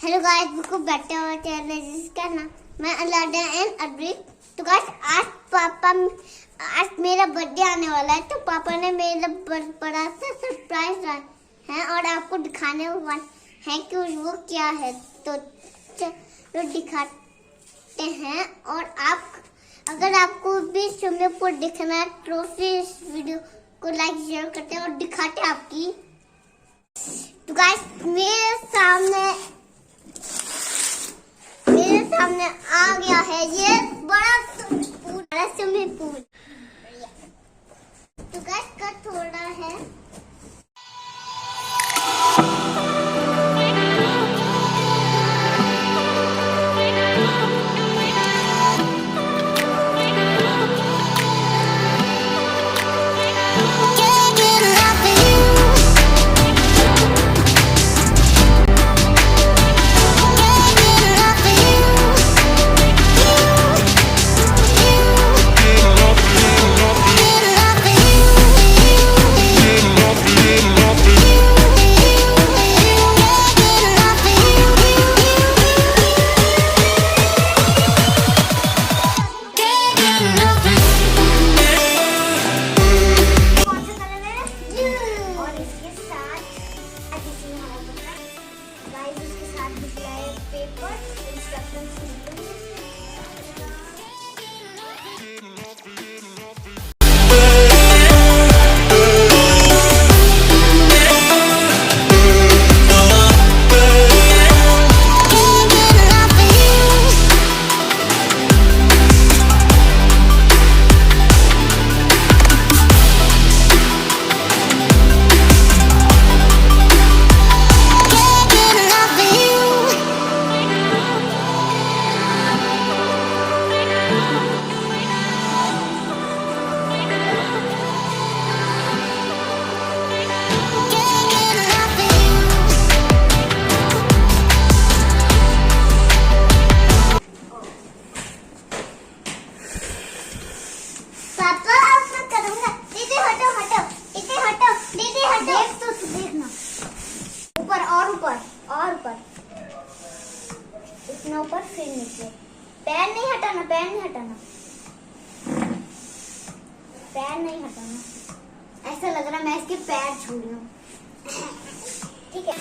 Hello guys, बिल्कुल बैठे हुए चैनल जिसका नाम मैं आराध्या अद्विक। तो गाइस आज मेरा बर्थडे आने वाला है, तो पापा ने मेरा बड़ा सा सरप्राइज रखा है और आपको दिखाने वाले हैं कि वो क्या है। तो चलो दिखाते हैं। और आप अगर आपको भी स्विमिंग पूल दिखना है तो फिर इस वीडियो को लाइक शेयर करते हैं और दिखाते हैं आपकी। तो गाइस मेरे सामने आ गया है ये बड़ा स्विमिंग पूल। तो गाइस कट थोड़ा है। इतना ऊपर फिर नीचे। पैर नहीं हटाना, पैर नहीं हटाना। ऐसा लग रहा मैं इसके पैर छू रही हूँ। ठीक है,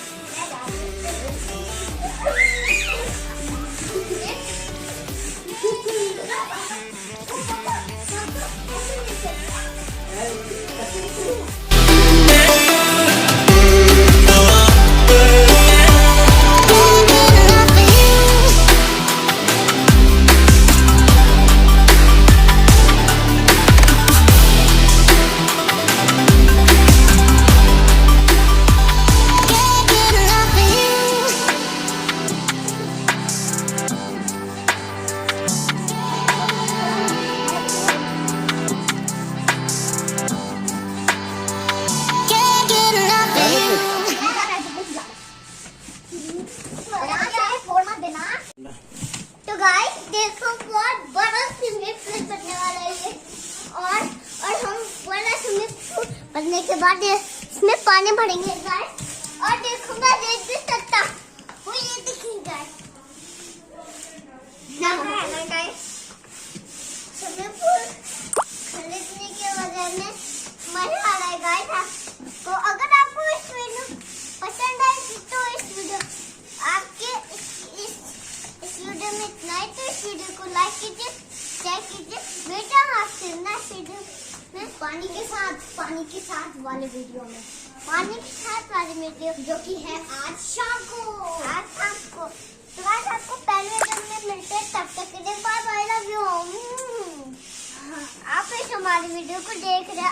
देखो बहुत बड़ा स्विमिंग पूल बनने वाला है ये। और हम बड़ा स्विमिंग पूल बनने के बाद इसमें पानी भरेंगे गाइस। और देखो मैं देख भी सकता हूँ, ये देखिए गाइस। स्विमिंग पूल खरीदने की वजह में मजा आ रहा है गाइस। तो अगर आपको इस वीडियो पसंद आए तो इस वीडियो में इतना ही। तो इस वीडियो को लाइक कीजिए, शेयर कीजिए। बेटा आपसे नेक्स्ट वीडियो में पानी के साथ वाले वीडियो जो कि है आज शाम को। तो आज आपको पहले वीडियो में मिलते हैं, तब तक के लिए बाय बाय, लव यू। आप इस हमारी वीडियो को देख रहे हैं।